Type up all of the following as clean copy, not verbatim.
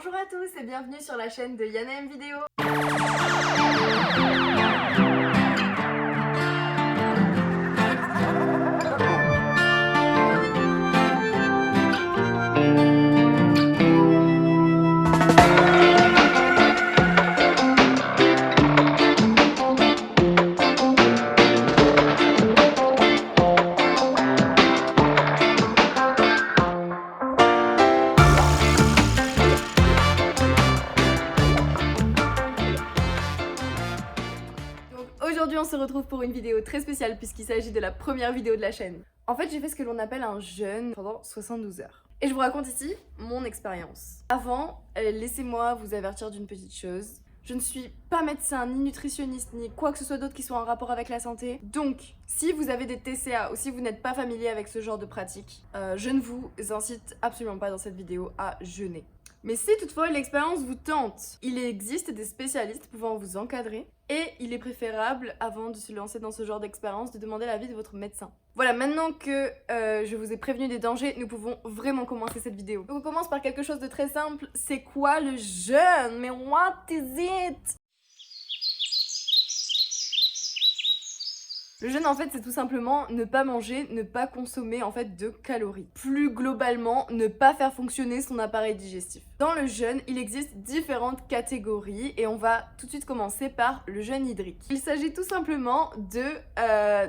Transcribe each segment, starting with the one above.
Bonjour à tous et bienvenue sur la chaîne de Yana M Vidéo. Aujourd'hui on se retrouve pour une vidéo très spéciale puisqu'il s'agit de la première vidéo de la chaîne. En fait j'ai fait ce que l'on appelle un jeûne pendant 72 heures. Et je vous raconte ici mon expérience. Avant, laissez-moi vous avertir d'une petite chose. Je ne suis pas médecin, ni nutritionniste, ni quoi que ce soit d'autre qui soit en rapport avec la santé. Donc, si vous avez des TCA ou si vous n'êtes pas familier avec ce genre de pratique, je ne vous incite absolument pas dans cette vidéo à jeûner. Mais si toutefois l'expérience vous tente, il existe des spécialistes pouvant vous encadrer et il est préférable, avant de se lancer dans ce genre d'expérience, de demander l'avis de votre médecin. Voilà, maintenant que je vous ai prévenu des dangers, nous pouvons vraiment commencer cette vidéo. Donc on commence par quelque chose de très simple. C'est quoi le jeûne? Mais what is it? Le jeûne en fait c'est tout simplement ne pas manger, ne pas consommer en fait de calories. Plus globalement, ne pas faire fonctionner son appareil digestif. Dans le jeûne, il existe différentes catégories et on va tout de suite commencer par le jeûne hydrique. Il s'agit tout simplement de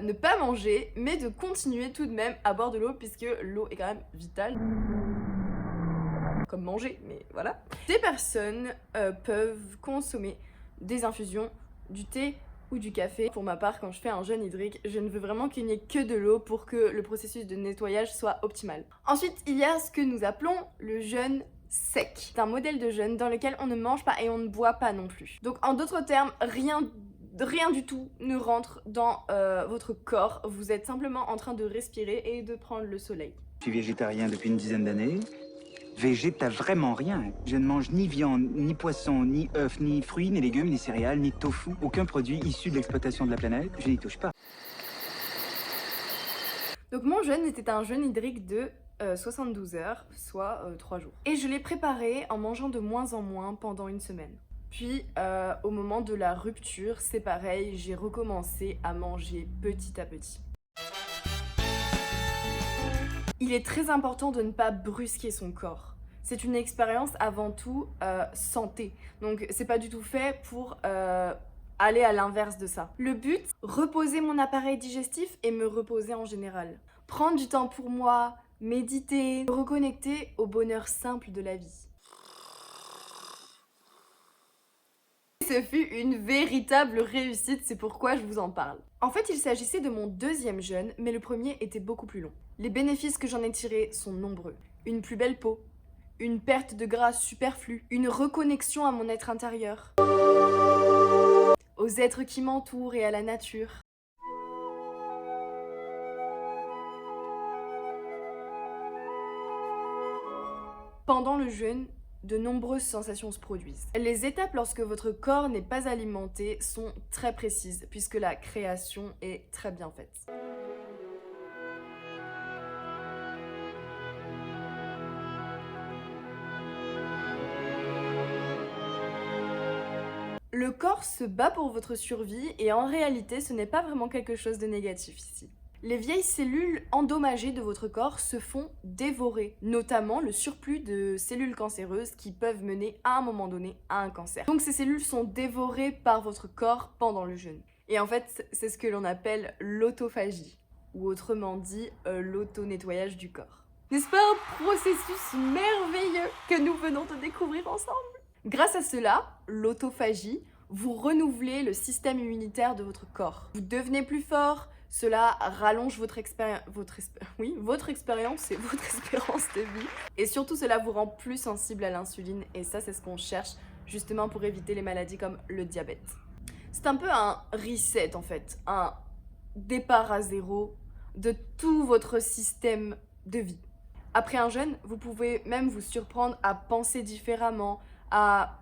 ne pas manger mais de continuer tout de même à boire de l'eau puisque l'eau est quand même vitale. Comme manger, mais voilà. Des personnes peuvent consommer des infusions, du thé, ou du café. Pour ma part, quand je fais un jeûne hydrique, je ne veux vraiment qu'il n'y ait que de l'eau pour que le processus de nettoyage soit optimal. Ensuite, il y a ce que nous appelons le jeûne sec. C'est un modèle de jeûne dans lequel on ne mange pas et on ne boit pas non plus. Donc en d'autres termes, rien du tout ne rentre dans votre corps. Vous êtes simplement en train de respirer et de prendre le soleil. Je suis végétarien depuis une dizaine d'années. Végéta vraiment rien. Je ne mange ni viande, ni poisson, ni œufs, ni fruits, ni légumes, ni céréales, ni tofu. Aucun produit issu de l'exploitation de la planète. Je n'y touche pas. Donc mon jeûne était un jeûne hydrique de 72 heures, soit 3 jours. Et je l'ai préparé en mangeant de moins en moins pendant une semaine. Puis au moment de la rupture, c'est pareil, j'ai recommencé à manger petit à petit. Il est très important de ne pas brusquer son corps. C'est une expérience avant tout santé. Donc c'est pas du tout fait pour aller à l'inverse de ça. Le but, reposer mon appareil digestif et me reposer en général. Prendre du temps pour moi, méditer, me reconnecter au bonheur simple de la vie. Ce fut une véritable réussite, c'est pourquoi je vous en parle. En fait, il s'agissait de mon deuxième jeûne, mais le premier était beaucoup plus long. Les bénéfices que j'en ai tirés sont nombreux. Une plus belle peau, une perte de gras superflu, une reconnexion à mon être intérieur, aux êtres qui m'entourent et à la nature. Pendant le jeûne, de nombreuses sensations se produisent. Les étapes lorsque votre corps n'est pas alimenté sont très précises puisque la création est très bien faite. Le corps se bat pour votre survie et en réalité ce n'est pas vraiment quelque chose de négatif ici. Les vieilles cellules endommagées de votre corps se font dévorer, notamment le surplus de cellules cancéreuses qui peuvent mener à un moment donné à un cancer. Donc ces cellules sont dévorées par votre corps pendant le jeûne. Et en fait, c'est ce que l'on appelle l'autophagie, ou autrement dit, l'auto-nettoyage du corps. N'est-ce pas un processus merveilleux que nous venons de découvrir ensemble? Grâce à cela, l'autophagie, vous renouvelez le système immunitaire de votre corps. Vous devenez plus fort. Cela rallonge votre expérience et votre espérance de vie. Et surtout, cela vous rend plus sensible à l'insuline. Et ça, c'est ce qu'on cherche justement pour éviter les maladies comme le diabète. C'est un peu un reset en fait, un départ à zéro de tout votre système de vie. Après un jeûne, vous pouvez même vous surprendre à penser différemment, à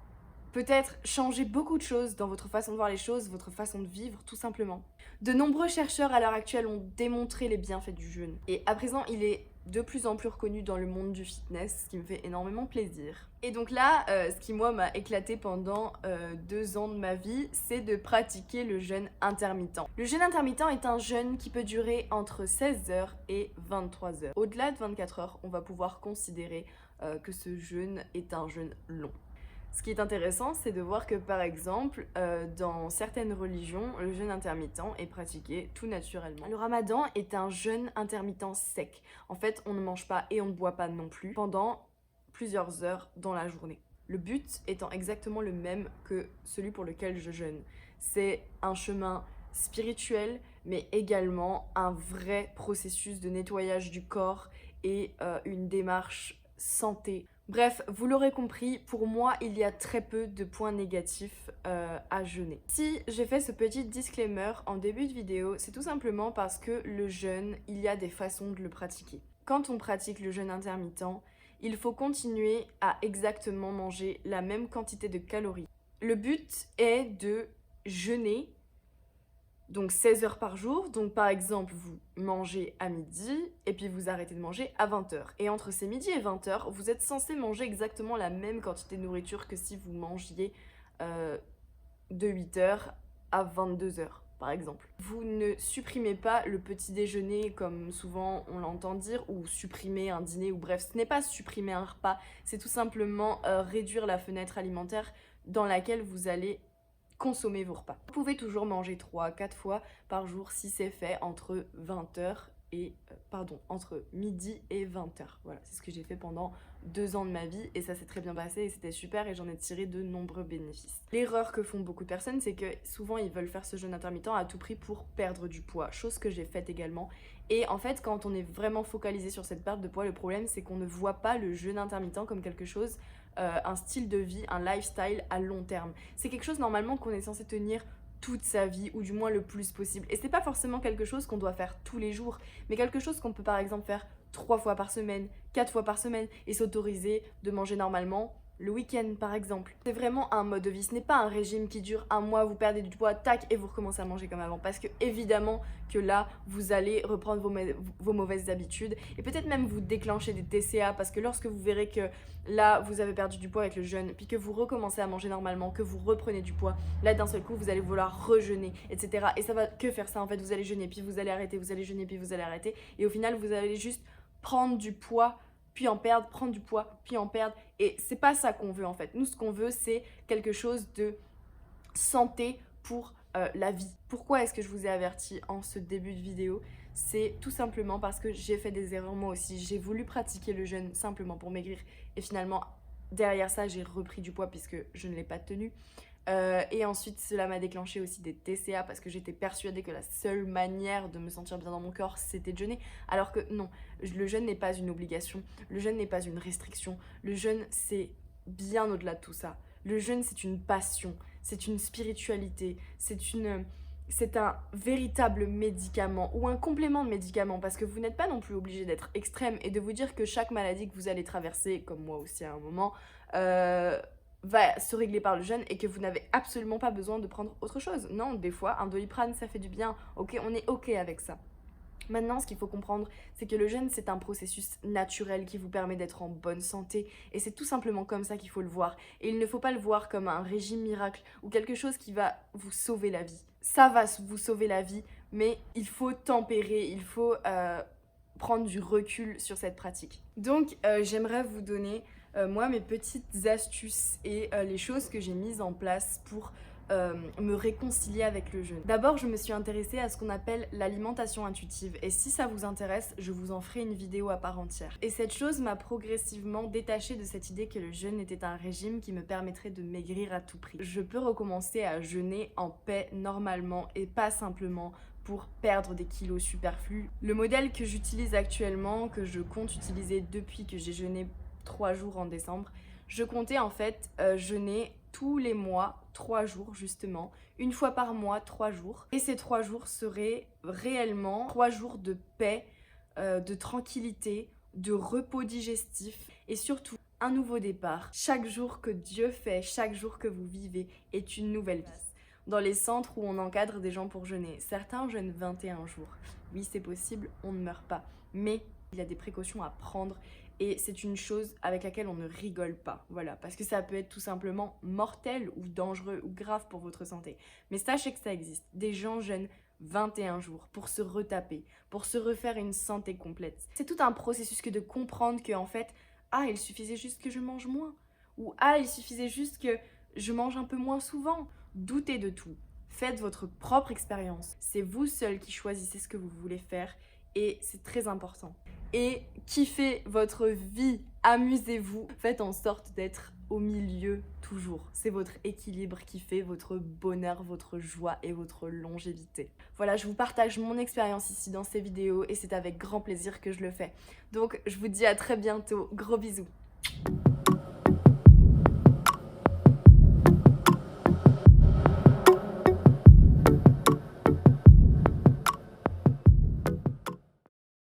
peut-être changer beaucoup de choses dans votre façon de voir les choses, votre façon de vivre, tout simplement. De nombreux chercheurs à l'heure actuelle ont démontré les bienfaits du jeûne. Et à présent, il est de plus en plus reconnu dans le monde du fitness, ce qui me fait énormément plaisir. Et donc là, ce qui moi m'a éclaté pendant 2 ans de ma vie, c'est de pratiquer le jeûne intermittent. Le jeûne intermittent est un jeûne qui peut durer entre 16h et 23h. Au-delà de 24 heures, on va pouvoir considérer que ce jeûne est un jeûne long. Ce qui est intéressant, c'est de voir que par exemple, dans certaines religions, le jeûne intermittent est pratiqué tout naturellement. Le ramadan est un jeûne intermittent sec. En fait, on ne mange pas et on ne boit pas non plus pendant plusieurs heures dans la journée. Le but étant exactement le même que celui pour lequel je jeûne. C'est un chemin spirituel, mais également un vrai processus de nettoyage du corps et une démarche santé. Bref, vous l'aurez compris, pour moi, il y a très peu de points négatifs à jeûner. Si j'ai fait ce petit disclaimer en début de vidéo, c'est tout simplement parce que le jeûne, il y a des façons de le pratiquer. Quand on pratique le jeûne intermittent, il faut continuer à exactement manger la même quantité de calories. Le but est de jeûner donc 16 heures par jour, donc par exemple vous mangez à midi et puis vous arrêtez de manger à 20h. Et entre ces midi et 20h, vous êtes censé manger exactement la même quantité de nourriture que si vous mangiez de 8h à 22h par exemple. Vous ne supprimez pas le petit déjeuner comme souvent on l'entend dire, ou supprimer un dîner, ou bref, ce n'est pas supprimer un repas, c'est tout simplement réduire la fenêtre alimentaire dans laquelle vous allez consommer vos repas. Vous pouvez toujours manger 3-4 fois par jour si c'est fait entre 20h et entre midi et 20h. Voilà, c'est ce que j'ai fait pendant 2 ans de ma vie et ça s'est très bien passé et c'était super et j'en ai tiré de nombreux bénéfices. L'erreur que font beaucoup de personnes, c'est que souvent ils veulent faire ce jeûne intermittent à tout prix pour perdre du poids, chose que j'ai faite également. Et en fait, quand on est vraiment focalisé sur cette perte de poids, le problème c'est qu'on ne voit pas le jeûne intermittent comme quelque chose, un style de vie, un lifestyle à long terme. C'est quelque chose normalement qu'on est censé tenir toute sa vie, ou du moins le plus possible. Et c'est pas forcément quelque chose qu'on doit faire tous les jours, mais quelque chose qu'on peut par exemple faire 3 fois par semaine, 4 fois par semaine, et s'autoriser de manger normalement le week-end par exemple. C'est vraiment un mode de vie, ce n'est pas un régime qui dure 1 mois, vous perdez du poids, tac, et vous recommencez à manger comme avant. Parce que évidemment que là, vous allez reprendre vos mauvaises habitudes, et peut-être même vous déclencher des TCA, parce que lorsque vous verrez que là, vous avez perdu du poids avec le jeûne, puis que vous recommencez à manger normalement, que vous reprenez du poids, là d'un seul coup, vous allez vouloir rejeûner, etc. Et ça va que faire ça en fait, vous allez jeûner, puis vous allez arrêter, vous allez jeûner, puis vous allez arrêter, et au final, vous allez juste prendre du poids, puis en perdre, prendre du poids, puis en perdre. Et c'est pas ça qu'on veut en fait. Nous, ce qu'on veut, c'est quelque chose de santé pour la vie. Pourquoi est-ce que je vous ai averti en ce début de vidéo? C'est tout simplement parce que j'ai fait des erreurs moi aussi. J'ai voulu pratiquer le jeûne simplement pour maigrir. Et finalement, derrière ça, j'ai repris du poids puisque je ne l'ai pas tenu. Et ensuite, cela m'a déclenché aussi des TCA parce que j'étais persuadée que la seule manière de me sentir bien dans mon corps, c'était de jeûner. Alors que non, le jeûne n'est pas une obligation, le jeûne n'est pas une restriction. Le jeûne, c'est bien au-delà de tout ça. Le jeûne, c'est une passion, c'est une spiritualité, c'est un véritable médicament ou un complément de médicament parce que vous n'êtes pas non plus obligé d'être extrême et de vous dire que chaque maladie que vous allez traverser, comme moi aussi à un moment, va se régler par le jeûne et que vous n'avez absolument pas besoin de prendre autre chose. Non, des fois, un Doliprane, ça fait du bien. Ok, on est ok avec ça. Maintenant, ce qu'il faut comprendre, c'est que le jeûne, c'est un processus naturel qui vous permet d'être en bonne santé. Et c'est tout simplement comme ça qu'il faut le voir. Et il ne faut pas le voir comme un régime miracle ou quelque chose qui va vous sauver la vie. Ça va vous sauver la vie, mais il faut tempérer, il faut prendre du recul sur cette pratique. Donc, j'aimerais vous donner moi mes petites astuces et les choses que j'ai mises en place pour me réconcilier avec le jeûne. D'abord, je me suis intéressée à ce qu'on appelle l'alimentation intuitive et si ça vous intéresse, je vous en ferai une vidéo à part entière. Et cette chose m'a progressivement détachée de cette idée que le jeûne était un régime qui me permettrait de maigrir à tout prix. Je peux recommencer à jeûner en paix normalement et pas simplement pour perdre des kilos superflus. Le modèle que j'utilise actuellement, que je compte utiliser depuis que j'ai jeûné 3 jours en décembre, je comptais en fait jeûner tous les mois 3 jours justement, une fois par mois 3 jours. Et ces 3 jours seraient réellement 3 jours de paix, de tranquillité, de repos digestif et surtout un nouveau départ. Chaque jour que Dieu fait, chaque jour que vous vivez est une nouvelle vie. Dans les centres où on encadre des gens pour jeûner, certains jeûnent 21 jours. Oui, c'est possible, on ne meurt pas. Mais il y a des précautions à prendre et c'est une chose avec laquelle on ne rigole pas. Voilà, parce que ça peut être tout simplement mortel ou dangereux ou grave pour votre santé. Mais sachez que ça existe. Des gens jeûnent 21 jours pour se retaper, pour se refaire une santé complète. C'est tout un processus que de comprendre que en fait, ah, il suffisait juste que je mange moins. Ou ah, il suffisait juste que je mange un peu moins souvent. Doutez de tout. Faites votre propre expérience. C'est vous seul qui choisissez ce que vous voulez faire et c'est très important. Et kiffez votre vie, amusez-vous. Faites en sorte d'être au milieu toujours. C'est votre équilibre qui fait votre bonheur, votre joie et votre longévité. Voilà, je vous partage mon expérience ici dans ces vidéos et c'est avec grand plaisir que je le fais. Donc je vous dis à très bientôt. Gros bisous.